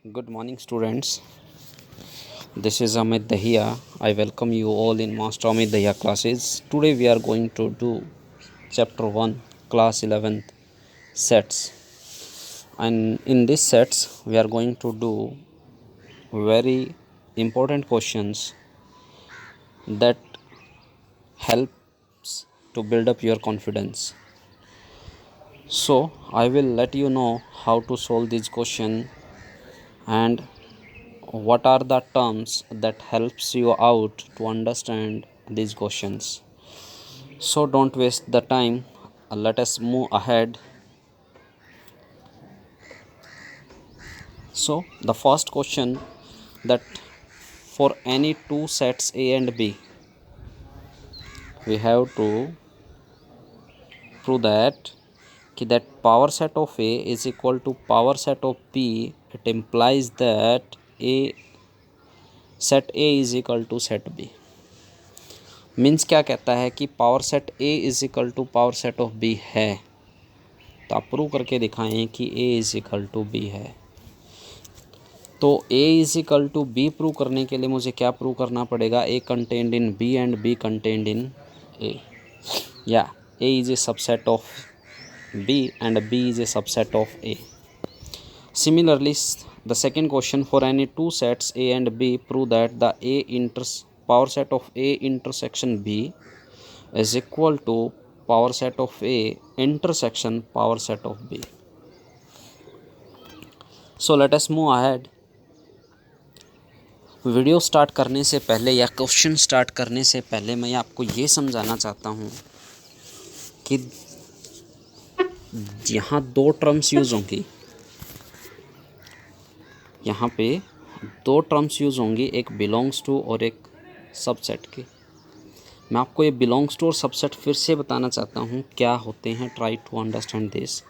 Good morning, students. This is Amit Dahiya. I welcome you all in Master Amit Dahiya classes. Today we are going to do Chapter 1, Class 11th Sets. And in this sets, we are going to do very important questions that helps to build up your confidence. So, I will let you know how to solve this question and what are the terms that helps you out to understand these questions. So don't waste the time. Let us move ahead. So the first question, that for any two sets A and B, we have to prove that power set of A is equal to power set of B. It implies that set A is equal to set B. Means क्या कहता है कि power set A is equal to power set of B है, तो आप prove करके दिखाएं कि A is equal to B है। तो A is equal to B prove करने के लिए मुझे क्या प्रूव करना पड़ेगा? A contained in B and B contained in A, या A is a subset of B and B is a subset of A। Similarly, the second question, for any two sets A and B, prove that the power set of A intersection B is equal to power set of A intersection power set of B. So let us move ahead. Video start करने से पहले या question start करने से पहले मैं आपको ये समझाना चाहता हूँ कि यहाँ दो टर्म्स यूज़ होंगी, यहाँ पे दो टर्म्स यूज़ होंगी, एक बिलोंग्स टू और एक सबसेट की। मैं आपको ये बिलोंग्स टू और सबसेट फिर से बताना चाहता हूँ क्या होते हैं। Try to understand this.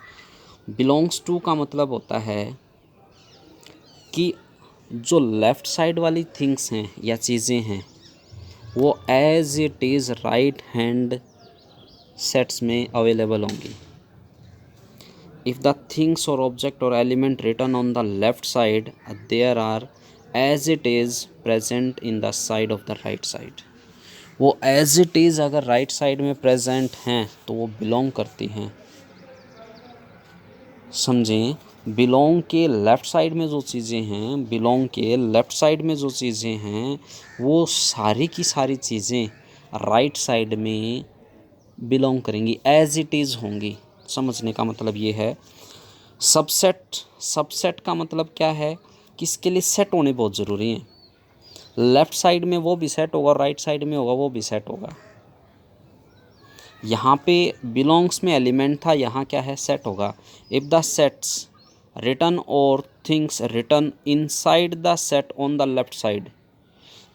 Belongs to का मतलब होता है कि जो लेफ़्ट साइड वाली थिंग्स हैं या चीज़ें हैं वो as it is right hand sets में अवेलेबल होंगी। इफ़ द थिंग्स और ऑब्जेक्ट और element written on the left side there are as it is present in the side of the right side. वो एज इट इज़ अगर right side में present हैं तो वो बिलोंग करती हैं। समझें, बिलोंग के लेफ़्ट साइड में जो चीज़ें हैं, बिलोंग के लेफ़्ट साइड में जो चीज़ें हैं वो सारी की सारी चीज़ें राइट साइड में बिलोंग करेंगी, एज इट इज़ होंगी। समझने का मतलब ये है। सबसेट का मतलब क्या है कि इसके लिए सेट होने बहुत ज़रूरी हैं। लेफ़्ट साइड में वो भी सेट होगा, राइट साइड में होगा वो भी सेट होगा। यहाँ पे बिलोंग्स में एलिमेंट था, यहाँ क्या है? सेट होगा। इफ़ द सेट्स रिटन और things written inside the set on the left side,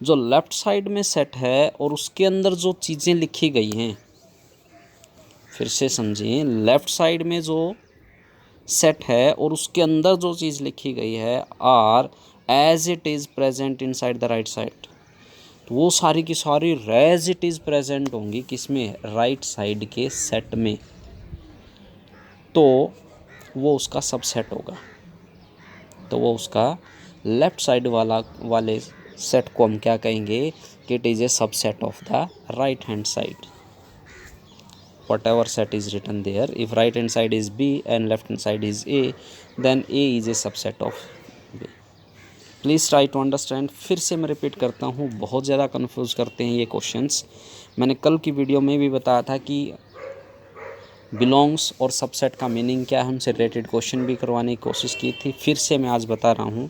जो लेफ़्ट साइड में सेट है और उसके अंदर जो चीज़ें लिखी गई हैं, फिर से समझिए, लेफ़्ट साइड में जो सेट है और उसके अंदर जो चीज़ लिखी गई है are as it is present inside the right side, तो वो सारी की सारी एज इट इज़ प्रेजेंट होंगी किसमें? राइट साइड के सेट में, तो वो उसका सबसेट होगा। तो वो उसका लेफ़्ट साइड वाले सेट को हम क्या कहेंगे कि it is a subset of the right hand side. whatever set is written there, if right hand side is B and left hand side is A, then A is a subset of B. Please try to understand. फिर से मैं repeat करता हूँ, बहुत ज़्यादा confuse करते हैं ये क्वेश्चंस। मैंने कल की वीडियो में भी बताया था कि बिलोंग्स और सबसेट का मीनिंग क्या है, उनसे रिलेटेड क्वेश्चन भी करवाने की कोशिश की थी। फिर से मैं आज बता रहा हूँ,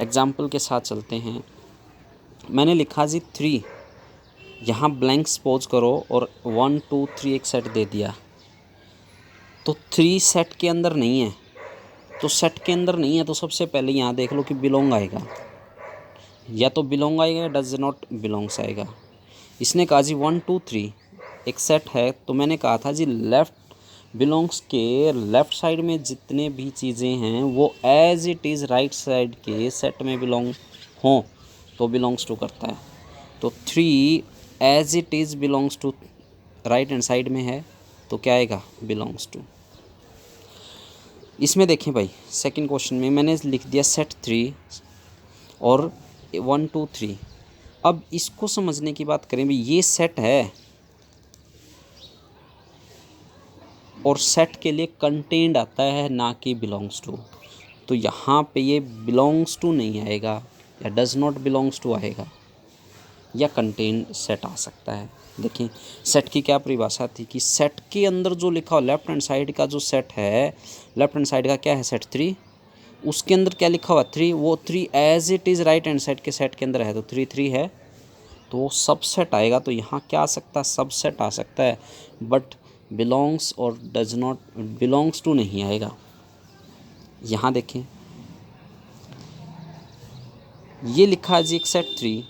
एग्जाम्पल के साथ चलते हैं। मैंने लिखा जी 3, यहाँ ब्लैंक सपोज करो और 1 2 3 एक सेट दे दिया, तो 3 सेट के अंदर नहीं है, तो सेट के अंदर नहीं है तो सबसे पहले यहाँ देख लो कि बिलोंग आएगा, या तो बिलोंग आएगा या डज नॉट बिलोंग्स आएगा। इसने कहा जी 1 2 3 एक सेट है, तो मैंने कहा था जी लेफ़्ट बिलोंग्स के लेफ़्ट साइड में जितने भी चीज़ें हैं वो as it is right side के सेट में बिलोंग हों तो बिलोंग्स टू करता है। तो 3 as it is belongs to right hand side में है, तो क्या आएगा? Belongs to. इसमें देखें भाई, सेकंड क्वेश्चन में मैंने लिख दिया सेट 3 और 1 2 3। अब इसको समझने की बात करें भाई, ये सेट है और सेट के लिए कंटेंड आता है ना कि बिलोंग्स टू। तो यहाँ पे ये बिलोंग्स टू नहीं आएगा या डज नॉट बिलोंग्स टू आएगा, या कंटेन सेट आ सकता है। देखिए सेट की क्या परिभाषा थी कि सेट के अंदर जो लिखा हो लेफ्ट हैंड साइड का जो सेट है, लेफ्ट हैंड साइड का क्या है सेट 3, उसके अंदर क्या लिखा हुआ 3, वो 3 as it is right hand side के सेट के अंदर है, तो 3 3 है तो वो सबसेट आएगा। तो यहाँ क्या आ सकता है, सबसेट आ सकता है, बट बिलोंग्स और डज नॉट बिलोंग्स टू नहीं आएगा। यहाँ देखें ये लिखा है जी एक सेट 3,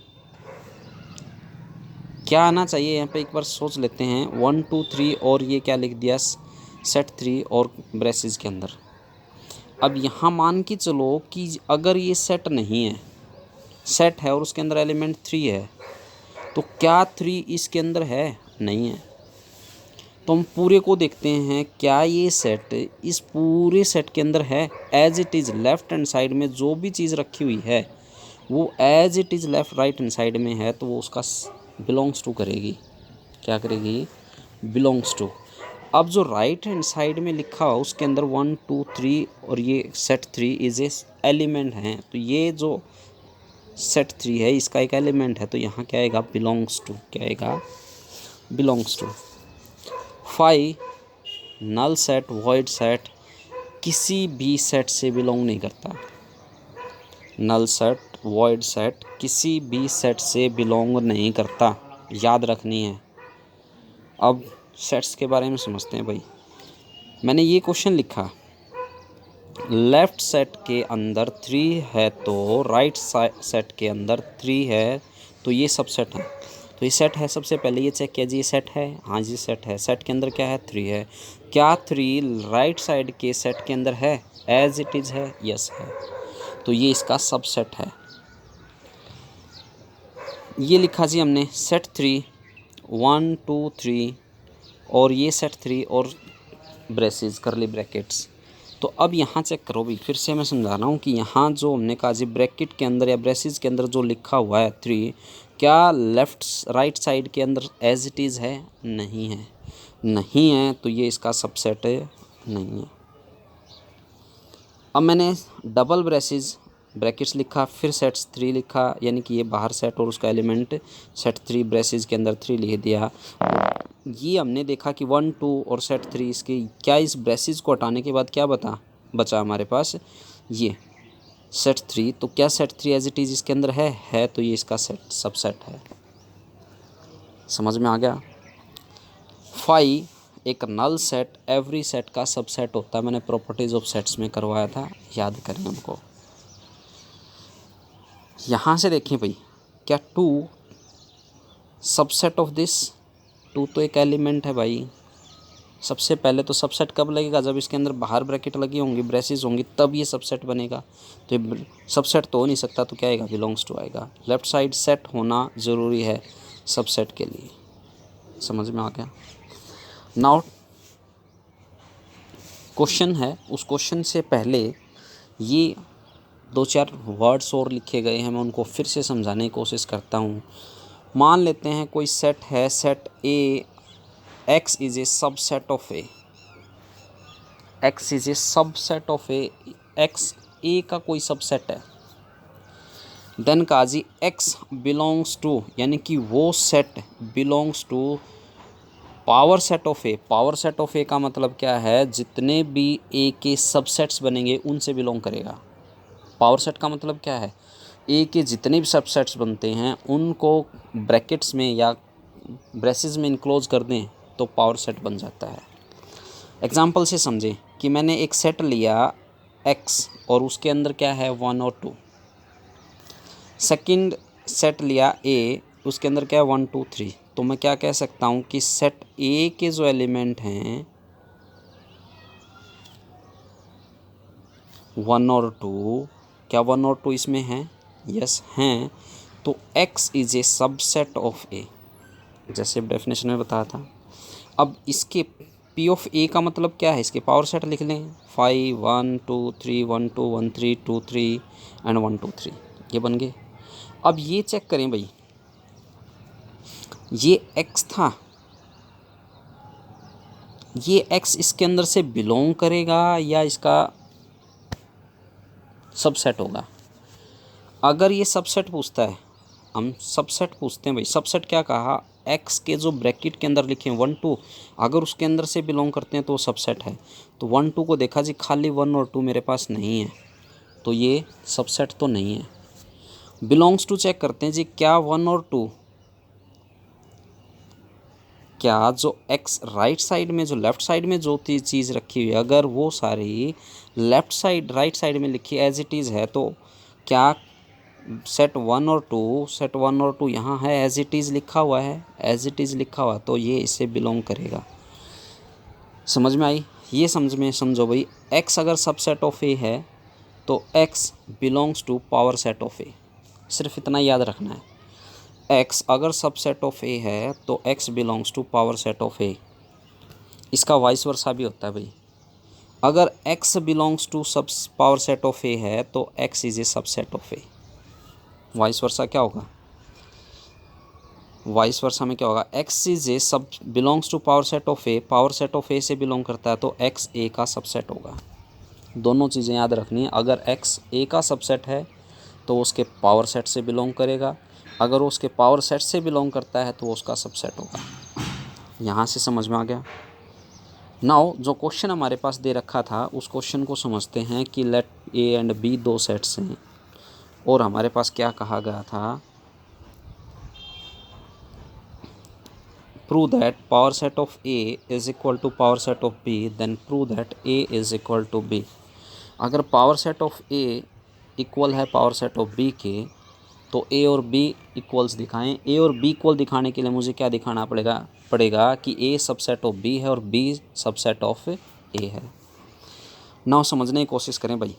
क्या आना चाहिए यहाँ पे एक बार सोच लेते हैं। 1 2 3 और ये क्या लिख दिया सेट 3 और ब्रेसेस के अंदर। अब यहाँ मान के चलो कि अगर ये सेट नहीं है, सेट है और उसके अंदर एलिमेंट 3 है, तो क्या 3 इसके अंदर है, नहीं है। तो हम पूरे को देखते हैं, क्या ये सेट इस पूरे सेट के अंदर है as it is. Left hand side में जो भी चीज़ रखी हुई है वो as it is left right hand side में है, तो वो उसका बिलोंग्स टू करेगी। क्या करेगी, बिलोंग्स टू। अब जो राइट हैंड साइड में लिखा हो उसके अंदर 1 2 3 और ये सेट 3 इज ए एलिमेंट हैं, तो ये जो सेट 3 है इसका एक एलिमेंट है, तो यहाँ क्या आएगा, बिलोंग्स टू। क्या आएगा, belongs to. 5 null set void set किसी भी सेट से बिलोंग नहीं करता। नल सेट वॉइड सेट किसी भी सेट से बिलोंग नहीं करता, याद रखनी है। अब सेट्स के बारे में समझते हैं भाई। मैंने ये क्वेश्चन लिखा, लेफ़्ट सेट के अंदर 3 है तो राइट सेट के अंदर 3 है, तो ये सब सेट है। तो ये सेट है, सबसे पहले ये चेक किया जी ये सेट है, हाँ जी सेट है। सेट के अंदर क्या है, 3 है। क्या 3 राइट साइड के सेट के अंदर है, एज इट इज़ है, यस है, तो ये इसका सबसेट है। ये लिखा जी हमने सेट 3 1 2 3 और ये सेट 3 और ब्रेसेस करली ब्रैकेट्स। तो अब यहाँ चेक करो भी, फिर से मैं समझा रहा हूँ कि यहाँ जो हमने कहा जी ब्रैकेट के अंदर या ब्रेसेस के अंदर जो लिखा हुआ है 3, क्या लेफ़्ट राइट साइड के अंदर एज इट इज़ है, नहीं है। नहीं है तो ये इसका सबसेट नहीं है। अब मैंने डबल ब्रैकेट्स लिखा, फिर सेट्स 3 लिखा, यानी कि ये बाहर सेट और उसका एलिमेंट सेट 3 ब्रेसेस के अंदर 3 लिख दिया। ये हमने देखा कि 1 2 और सेट 3 इसके क्या, इस ब्रेसेस को हटाने के बाद क्या बचा हमारे पास, ये सेट 3। तो क्या सेट 3 एज इट इज़ इसके अंदर है, तो ये इसका सेट सबसेट है। समझ में आ गया। 5 एक नल सेट एवरी सेट का सबसेट होता है, मैंने प्रॉपर्टीज़ ऑफ सेट्स में करवाया था, याद करें हमको। यहाँ से देखें भाई, क्या 2 सबसेट ऑफ दिस, 2 तो एक एलिमेंट है भाई। सबसे पहले तो सबसेट कब लगेगा, जब इसके अंदर बाहर ब्रैकेट लगी होंगी, ब्रेसेस होंगी, तब ये सबसेट बनेगा। तो ये सबसेट तो हो नहीं सकता, तो क्या आएगा, बिलोंग्स टू आएगा। लेफ़्ट साइड सेट होना ज़रूरी है सबसेट के लिए। समझ में आ गया। नाउ क्वेश्चन है, उस क्वेश्चन से पहले ये 2-4 वर्ड्स और लिखे गए हैं, मैं उनको फिर से समझाने की कोशिश करता हूँ। मान लेते हैं कोई सेट है, set A, X is a subset of A, X is a subset of A, X A का कोई सबसेट है। देन कहा जी एक्स बिलोंग्स टू, यानी कि वो set belongs to power set of A. Power set of A का मतलब क्या है, जितने भी ए के सबसेट्स बनेंगे उनसे बिलोंग करेगा। पावर सेट का मतलब क्या है, ए के जितने भी सबसेट्स बनते हैं उनको ब्रैकेट्स में या ब्रेसेस में इनक्लोज कर दें तो पावर सेट बन जाता है। एग्जांपल से समझें कि मैंने एक सेट लिया एक्स और उसके अंदर क्या है 1 और 2। सेकंड सेट लिया ए, उसके अंदर क्या है 1 2 3। तो मैं क्या कह सकता हूँ कि सेट ए के जो एलिमेंट हैं 1 और 2, क्या 1 और 2 इसमें हैं, यस हैं, तो x is a subset of A, जैसे डेफिनेशन में बताया था। अब इसके पी ऑफ ए का मतलब क्या है, इसके पावर सेट लिख लें, 5 1 2 3 1 2 1 3 2 3 एंड 1 2 3, ये बन गए। अब ये चेक करें भाई, ये x था, ये x इसके अंदर से बिलोंग करेगा या इसका सबसेट होगा। अगर ये सबसेट पूछता है, हम सबसेट पूछते हैं भाई। सबसेट क्या कहा, x के जो ब्रैकेट के अंदर लिखे हैं 1 2, अगर उसके अंदर से बिलोंग करते हैं तो वो सबसेट है। तो 1 2 को देखा जी, खाली 1 और 2 मेरे पास नहीं है, तो ये सबसेट तो नहीं है। बिलोंग्स टू चेक करते हैं जी, क्या 1 और 2, क्या जो x राइट साइड में, जो लेफ़्ट साइड में जो चीज़ रखी हुई है, अगर वो सारी लेफ़्ट साइड राइट साइड में लिखी एज इट इज़ है, तो क्या सेट 1 और 2, सेट 1 और 2 यहाँ है, एज इट इज़ लिखा हुआ है, एज इट इज़ लिखा हुआ, तो ये इससे बिलोंग करेगा। समझ में आई? ये समझो भाई, x अगर सबसेट ऑफ ए है तो x belongs to power set of A, सिर्फ इतना याद रखना है। x अगर सबसेट ऑफ ए है तो x belongs to power set of A. इसका वाइस वर्सा भी होता है भाई, अगर x बिलोंग्स टू सब पावर सेट ऑफ ए है तो x is a subset of A. Vice versa क्या होगा, वाइस वर्सा में क्या होगा, x is a sub belongs to power set of A, power set of A से belong करता है तो x a का सबसेट होगा। दोनों चीज़ें याद रखनी है, अगर x a का सबसेट है तो उसके पावर सेट से बिलोंग करेगा, अगर वो उसके पावर सेट से बिलोंग करता है तो वो उसका सबसेट होगा। यहाँ से समझ में आ गया। नाउ जो क्वेश्चन हमारे पास दे रखा था उस क्वेश्चन को समझते हैं कि लेट ए एंड बी दो सेट्स हैं, और हमारे पास क्या कहा गया था, prove that power set of A is equal to power set of B, then prove that A is equal to B. अगर power set of A equal है पावर सेट ऑफ बी के, तो ए और बी इक्वल्स दिखाएं। ए और B equal दिखाने के लिए मुझे क्या दिखाना पड़ेगा कि ए सबसेट ऑफ बी है और बी सबसेट ऑफ ए है। नाउ समझने की कोशिश करें भाई,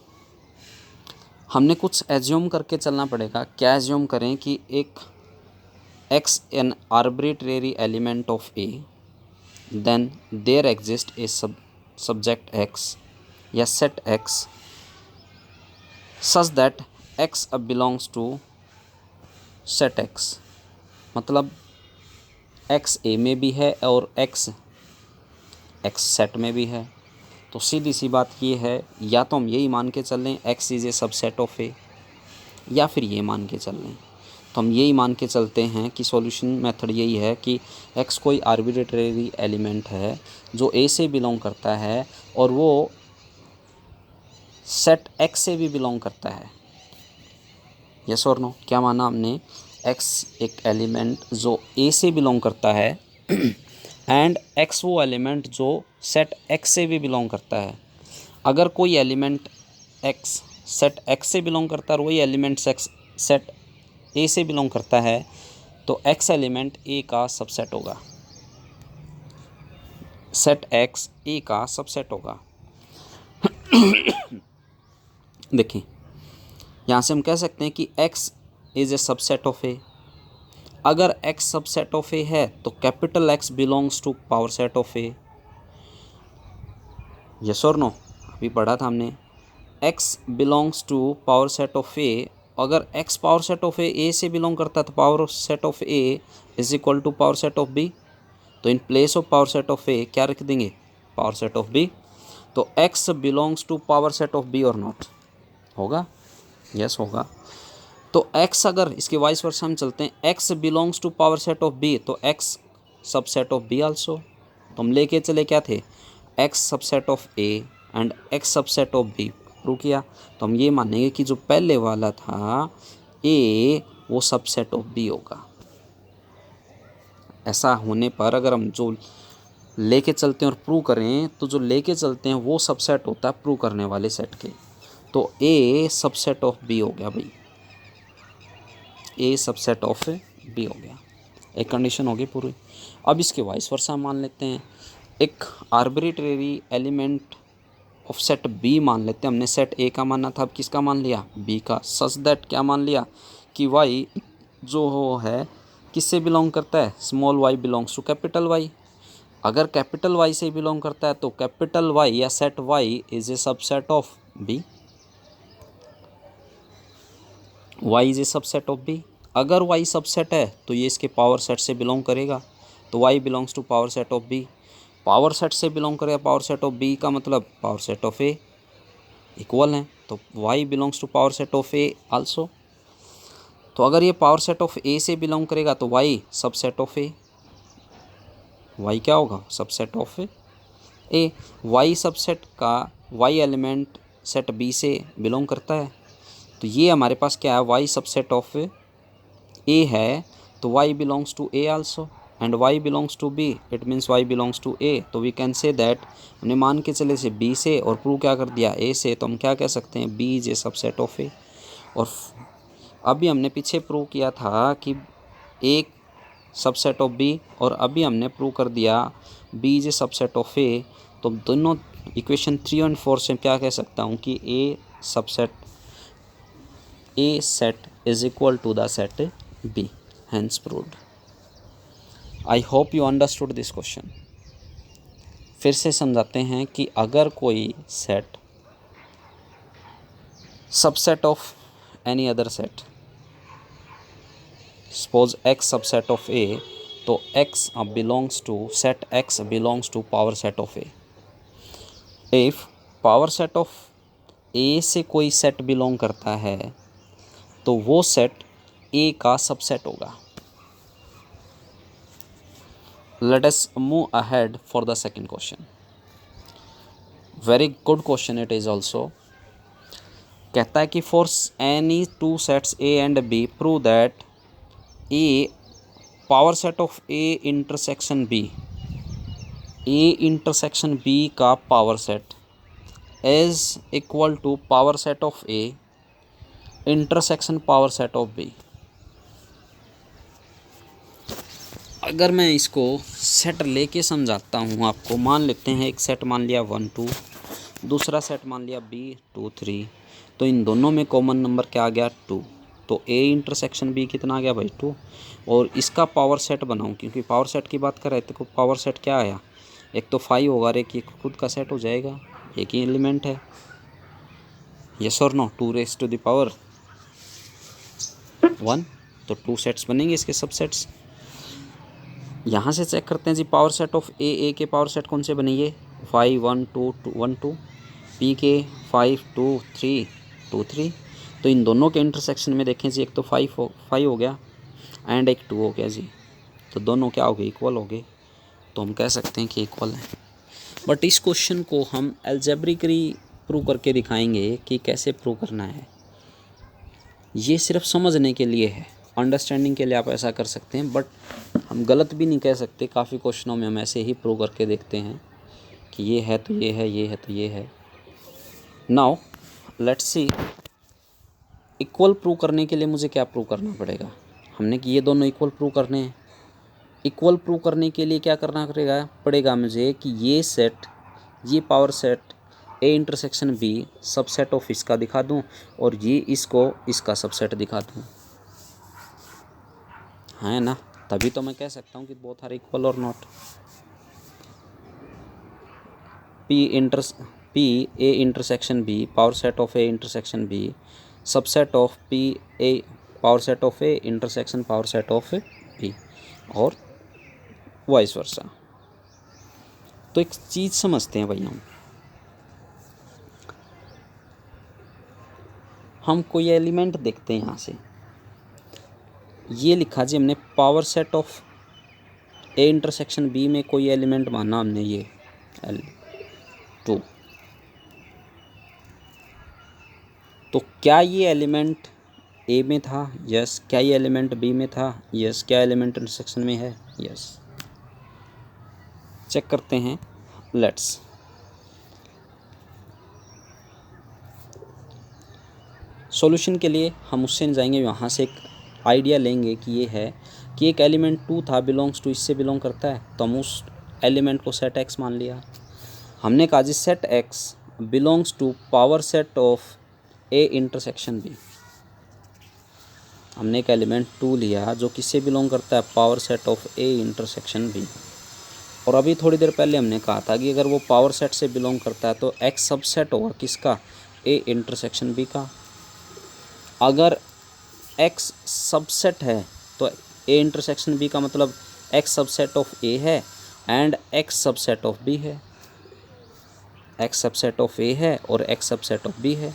हमने कुछ एज्यूम करके चलना पड़ेगा। क्या एज्यूम करें कि एक x an arbitrary element of A, then there exist a subject x या set x such that x belongs to set x, मतलब x a में भी है और x सेट में भी है। तो सीधी सी बात ये है, या तो हम यही मान के चल लें x is a subset of A, या फिर ये मान के चल लें। तो हम यही मान के चलते हैं कि सॉल्यूशन मेथड यही है कि x कोई आर्बिट्रेरी एलिमेंट है जो a से बिलोंग करता है और वो सेट x से भी बिलोंग करता है। यस और नो? क्या माना हमने, x एक एलिमेंट जो a से बिलोंग करता है एंड x वो एलिमेंट जो सेट x से भी बिलोंग करता है। अगर कोई एलिमेंट x सेट x से बिलोंग करता है और वही एलिमेंट सेट a से बिलोंग करता है तो x एलिमेंट a का सबसेट होगा, सेट x a का सबसेट होगा। देखिए यहाँ से हम कह सकते हैं कि x is a subset of A. अगर x सबसेट ऑफ ए है तो capital X belongs to power set of A. Yes और नो? अभी पढ़ा था हमने, x belongs to power set of A. अगर x power set of A से बिलोंग करता है तो power set of A is equal to power set of B. तो in place of power set of A क्या रख देंगे, power set of B. तो x belongs to power set of B और नॉट, होगा? यस होगा। तो x अगर इसके वाइस वर्सा हम चलते हैं, x belongs to power set of b, तो x subset of b also. तो हम लेके चले क्या थे, x subset of a and x subset of b prove किया। तो हम ये मानेंगे कि जो पहले वाला था a वो सबसेट ऑफ b होगा। ऐसा होने पर अगर हम जो लेके चलते हैं और प्रूव करें तो जो लेके चलते हैं वो सबसेट होता है प्रूव करने वाले सेट के। तो a सबसेट ऑफ b हो गया भाई, a सबसेट ऑफ b हो गया, एक कंडीशन होगी पूरी। अब इसके वाइस वर्सा मान लेते हैं, एक arbitrary element of set b मान लेते हैं। हमने सेट a का माना था, अब किसका मान लिया, b का। सच दैट क्या मान लिया कि y जो है किससे बिलोंग करता है, small y belongs to capital Y। अगर कैपिटल वाई से बिलोंग करता है तो कैपिटल वाई या set Y is a subset of B, Y is a subset of B. अगर वाई सबसेट है तो ये इसके पावर सेट से बिलोंग करेगा, तो Y belongs to power set of B. Power set से बिलोंग करेगा पावर सेट ऑफ बी का मतलब power set of A, equal हैं, तो Y belongs to power set of A also. तो अगर ये पावर सेट ऑफ ए से बिलोंग करेगा तो Y subset of A, Y क्या होगा, subset of A. Y subset का वाई एलिमेंट सेट बी से बिलोंग करता है, तो ये हमारे पास क्या है, वाई सबसेट ऑफ ए है, तो Y belongs to A also and Y belongs to B, it means Y belongs to A. तो वी कैन से दैट, हमने मान के चले से बी से और प्रूव क्या कर दिया ए से, तो हम क्या कह सकते हैं, B is a subset of A. और अभी हमने पीछे प्रूव किया था कि एक सबसेट ऑफ बी, और अभी हमने प्रूव कर दिया B is a subset of A. तो दोनों इक्वेशन 3 और 4 से क्या कह सकता हूँ कि A set is equal to the set B, hence proved. I hope you understood this question. फिर से समझाते हैं कि अगर कोई set subset of any other set, suppose x subset of a, तो x belongs to set x belongs to power set of a। If power set of a से कोई सेट बिलोंग करता है तो वो सेट a का subset होगा। Let us move ahead for the second question. Very good question it is also. कहता है कि for any two sets a and b prove that A power set of A intersection B, A intersection B का power set is equal to power set of A intersection power set of B. अगर मैं इसको set लेके समझाता हूँ आपको, मान लेते हैं एक सेट मान लिया 1 2, दूसरा सेट मान लिया b 2 3, तो इन दोनों में कॉमन नंबर क्या आ गया 2, तो a इंटरसेक्शन b कितना आ गया भाई 2। और इसका पावर सेट बनाऊं, क्योंकि पावर सेट की बात कर रहे थे, तो पावर सेट क्या आया, एक तो 5 होगा और एक ये खुद का सेट हो जाएगा, एक ही एलिमेंट है, यस और no, 2 raise to the power 1, तो 2 सेट्स बनेंगे इसके सबसेट्स। यहाँ से चेक करते हैं जी, पावर सेट ऑफ ए के पावर सेट कौन से बनेंगे, 5 1 2 1 2, पी के 5 2 3 2 3, तो इन दोनों के इंटरसेक्शन में देखें जी, एक तो 5 हो गया एंड एक 2 हो गया जी, तो दोनों क्या हो गए, इक्वल हो गए, तो हम कह सकते हैं कि इक्वल है। बट इस क्वेश्चन को हम अलजेब्रिकली प्रूव करके दिखाएंगे कि कैसे प्रूव करना है। ये सिर्फ समझने के लिए है, अंडरस्टैंडिंग के लिए आप ऐसा कर सकते हैं, बट हम गलत भी नहीं कह सकते। काफ़ी क्वेश्चनों में हम ऐसे ही प्रूव करके देखते हैं कि ये है तो ये है, ये है तो ये है। Now let's see, equal prove करने के लिए मुझे क्या प्रूव करना पड़ेगा, हमने कि ये दोनों इक्वल प्रूव करने हैं। इक्वल प्रूव करने के लिए क्या करना पड़ेगा मुझे कि ये सेट, ये power set A intersection B subset of इसका दिखा दूं और ये इसको इसका सबसेट दिखा दूं, है ना, तभी तो मैं कह सकता हूँ कि बोथ आर इक्वल और not. P A intersection B power set of A intersection B subset of P A power set of A intersection power set of B, और वाइस वर्सा। तो एक चीज़ समझते हैं भाई, हम कोई एलिमेंट देखते हैं, यहाँ से ये लिखा जी हमने power set of A intersection B में कोई एलिमेंट माना हमने, ये L2, तो क्या ये एलिमेंट ए में था, यस। क्या ये एलिमेंट बी में था, यस। क्या एलिमेंट इंटरसेक्शन में है, यस। चेक करते हैं, लेट्स सॉल्यूशन के लिए हम उससे नहीं जाएंगे, वहाँ से एक आइडिया लेंगे कि ये है कि एक एलिमेंट 2 था, बिलोंग्स टू इससे बिलोंग करता है, तो हम उस एलिमेंट को सेट एक्स मान लिया। हमने कहा जी set X belongs to power set of A intersection B. हमने एक एलिमेंट 2 लिया जो किससे बिलोंग करता है, power set of A intersection B, और अभी थोड़ी देर पहले हमने कहा था कि अगर वो पावर सेट से बिलोंग करता है तो एक्स सबसेट होगा किसका, ए इंटरसेक्शन बी का। अगर एक्स सबसेट है तो ए इंटरसेक्शन बी का मतलब एक्स सबसेट ऑफ ए है and X subset of B है। एक्स सबसेट ऑफ ए है और एक्स सबसेट ऑफ बी है।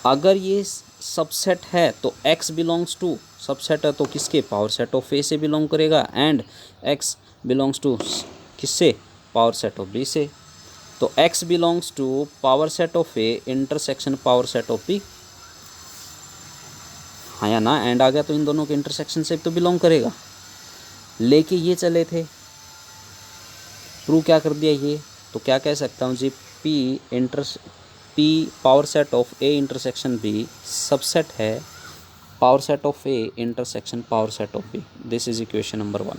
अगर ये सबसेट है तो x बिलोंग्स टू, सबसेट है तो किसके, पावर सेट ऑफ ए से बिलोंग करेगा, एंड x बिलोंग्स टू किससे, पावर सेट ऑफ बी से। तो x belongs to power set of A intersection power set of B, हाँ या ना, एंड आ गया तो इन दोनों के इंटरसेक्शन से तो बिलोंग करेगा। लेके ये चले थे, प्रूव क्या कर दिया ये, तो क्या कह सकता हूँ जी, P power set of A intersection B subset है power set of A intersection power set of B. This is equation number 1।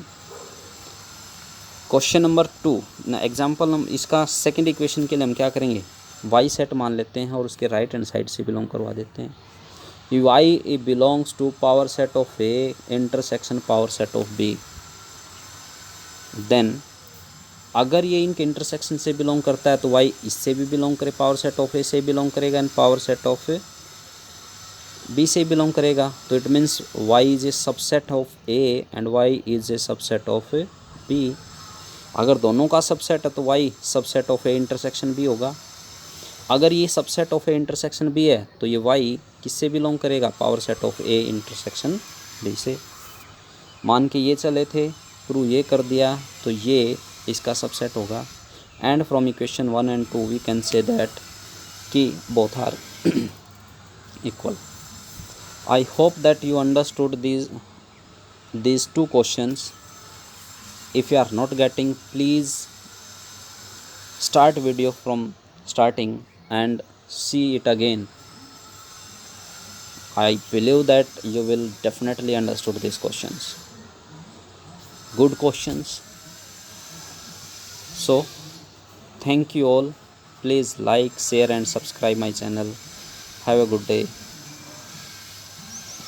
Question number 2 ना, एग्जाम्पल हम इसका सेकंड इक्वेशन के लिए हम क्या करेंगे, वाई सेट मान लेते हैं और उसके राइट हैंड साइड से बिलोंग करवा देते हैं। Y belongs to power set of A intersection power set of B. Then अगर ये इनके इंटरसेक्शन से बिलोंग करता है तो वाई इससे भी बिलोंग करे, पावर सेट ऑफ ए से बिलोंग करेगा and power set of B से बिलोंग करेगा। तो it means Y is a subset of A and Y is a subset of B. अगर दोनों का सबसेट है तो Y subset of A intersection B होगा। अगर ये subset of A intersection B है तो ये वाई किससे बिलोंग करेगा, power set of A intersection B से। मान के ये चले थे, प्रूव ये कर दिया तो ये इसका सबसेट होगा। And from equation 1 and 2 we can say that कि both are equal. I hope that you understood these two questions. If you are not getting, please start video from starting and see it again. I believe that you will definitely understood these questions. Good questions. So thank you all. Please like, share and subscribe my channel. Have a good day.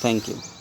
Thank you.